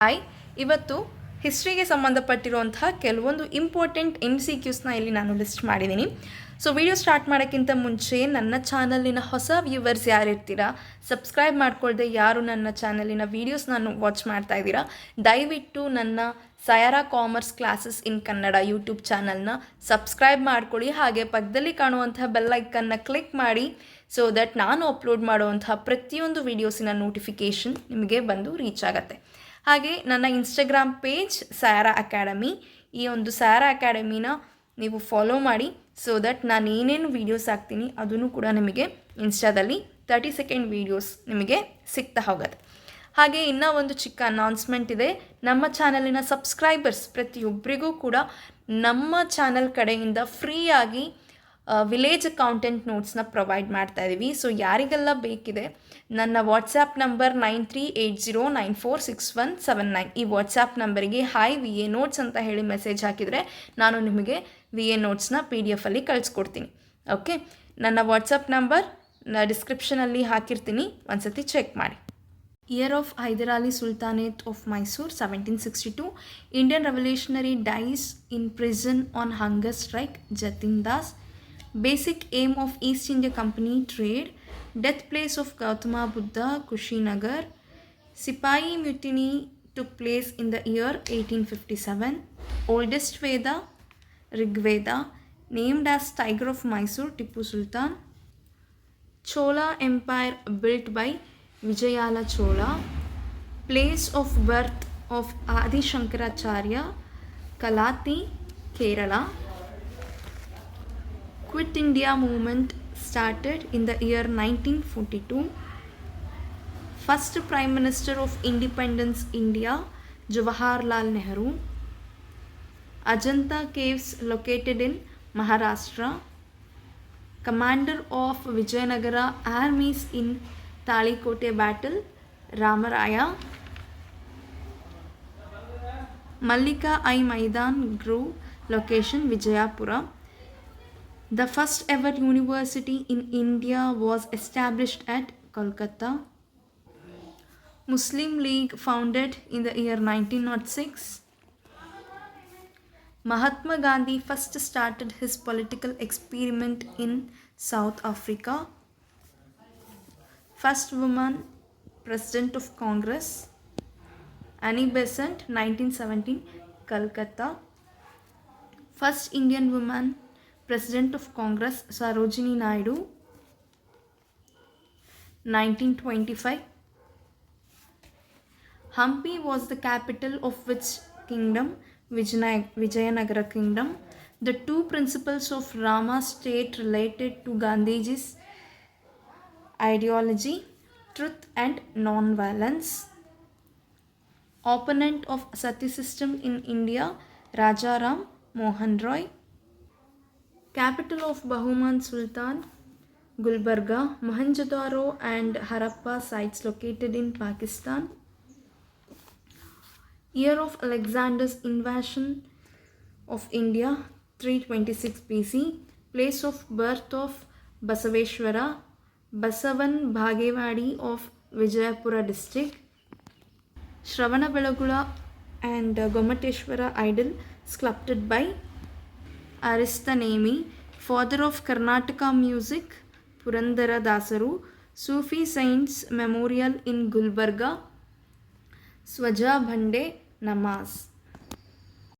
Hi, ಇವತ್ತು ಹಿಸ್ಟ್ರಿಗೆ ಸಂಬಂಧಪಟ್ಟಿರುವಂತಹ ಕೆಲವೊಂದು important MCQsನ ಇಲ್ಲಿ ನಾನು ಲಿಸ್ಟ್ ಮಾಡಿದ್ದೀನಿ. ಸೊ ವಿಡಿಯೋ ಸ್ಟಾರ್ಟ್ ಮಾಡೋಕ್ಕಿಂತ ಮುಂಚೆ ನನ್ನ ಚಾನಲಿನ ಹೊಸ ವ್ಯೂವರ್ಸ್ ಯಾರಿರ್ತೀರಾ, ಸಬ್ಸ್ಕ್ರೈಬ್ ಮಾಡ್ಕೊಳ್ದೆ ಯಾರು ನನ್ನ ಚಾನಲಿನ ವೀಡಿಯೋಸ್ ನಾನು ವಾಚ್ ಮಾಡ್ತಾ ಇದ್ದೀರಾ, ದಯವಿಟ್ಟು ನನ್ನ ಸಯಾರಾ commerce classes in Kannada YouTube ಚಾನಲ್ನ ಸಬ್ಸ್ಕ್ರೈಬ್ ಮಾಡ್ಕೊಳ್ಳಿ. ಹಾಗೆ ಪಕ್ಕದಲ್ಲಿ ಕಾಣುವಂತಹ ಬೆಲ್ಲೈಕನ್ನ ಕ್ಲಿಕ್ ಮಾಡಿ, ಸೊ ದಟ್ ನಾನು ಅಪ್ಲೋಡ್ ಮಾಡುವಂತಹ ಪ್ರತಿಯೊಂದು ವೀಡಿಯೋಸಿನ ನೋಟಿಫಿಕೇಷನ್ ನಿಮಗೆ ಬಂದು ರೀಚ್ ಆಗುತ್ತೆ. ಹಾಗೆ ನನ್ನ ಇನ್ಸ್ಟಾಗ್ರಾಮ್ ಪೇಜ್ ಸಯಾರಾ ಅಕಾಡೆಮಿ, ಈ ಒಂದು ಸಯಾರಾ ಅಕಾಡೆಮಿನ ನೀವು ಫಾಲೋ ಮಾಡಿ, ಸೊ ದಟ್ ನಾನು ಏನೇನು ವೀಡಿಯೋಸ್ ಹಾಕ್ತೀನಿ ಅದನ್ನು ಕೂಡ ನಿಮಗೆ ಇನ್ಸ್ಟಾದಲ್ಲಿ 30 ಸೆಕೆಂಡ್ ವೀಡಿಯೋಸ್ ನಿಮಗೆ ಸಿಗ್ತಾ ಹೋಗುತ್ತೆ. ಹಾಗೆ ಇನ್ನೂ ಒಂದು ಚಿಕ್ಕ ಅನೌನ್ಸ್ಮೆಂಟ್ ಇದೆ. ನಮ್ಮ ಚಾನಲಿನ ಸಬ್ಸ್ಕ್ರೈಬರ್ಸ್ ಪ್ರತಿಯೊಬ್ಬರಿಗೂ ಕೂಡ ನಮ್ಮ ಚಾನಲ್ ಕಡೆಯಿಂದ ಫ್ರೀಯಾಗಿ ವಿಲೇಜ್ ಅಕೌಂಟೆಂಟ್ ನೋಟ್ಸ್ನ ಪ್ರೊವೈಡ್ ಮಾಡ್ತಾ ಇದ್ದೀವಿ. ಸೊ ಯಾರಿಗೆಲ್ಲ ಬೇಕಿದೆ, ನನ್ನ ವಾಟ್ಸ್ಯಾಪ್ ನಂಬರ್ 9380946179 ಈ ವಾಟ್ಸ್ಯಾಪ್ ನಂಬರಿಗೆ ಹಾಯ್ VA ನೋಟ್ಸ್ ಅಂತ ಹೇಳಿ ಮೆಸೇಜ್ ಹಾಕಿದರೆ ನಾನು ನಿಮಗೆ VA ನೋಟ್ಸ್ನ PDF ಕಳಿಸ್ಕೊಡ್ತೀನಿ. ಓಕೆ, ನನ್ನ ವಾಟ್ಸಪ್ ನಂಬರ್ ಡಿಸ್ಕ್ರಿಪ್ಷನಲ್ಲಿ ಹಾಕಿರ್ತೀನಿ, ಒಂದ್ಸತಿ ಚೆಕ್ ಮಾಡಿ. Year of Hyder Ali Sultanate of Mysore 1762. Indian revolutionary dies in prison on hunger strike. Jatin Das. Basic aim of East India Company trade. Death place of Gautama Buddha, Kushinagar. Sipahi mutiny took place in the year 1857. Oldest Veda, Rigveda. Named as Tiger of Mysore, Tipu Sultan. Chola Empire built by Vijayala Chola. Place of birth of Adi Shankaracharya, Kalati, Kerala. Quit India movement started in the year 1942. First Prime Minister of Independence India, Jawaharlal Nehru. Ajanta caves located in Maharashtra. Commander of Vijayanagara armies in Talikote battle, Ramaraya. Mallika I Maidan Grove location, Vijayapura. The first ever university in India was established at Kolkata. Muslim League founded in the year 1906. Mahatma Gandhi first started his political experiment in South Africa. First woman president of Congress, Annie Besant, 1917, Calcutta. First Indian woman president of Congress, Sarojini Naidu, 1925. Hampi was the capital of which kingdom? Vijayanagara kingdom. The two principles of Rama state related to Gandhiji's ideology, truth and non-violence. Opponent of Sati system in India, Rajaram Mohan Roy. Capital of Bahuman Sultan, Gulbarga. Mohenjo-daro and Harappa sites located in Pakistan. Year of Alexander's invasion of India, 326 BC. Place of birth of Basaveshwara, Basavan Bhagewadi of Vijayapura district. Shravanabelagula and Gomateshwara idol sculpted by Aristanemi. Father of Karnataka music, Purandara Dasaru. Sufi saints memorial in Gulbarga, Swaja Bhande Namaz.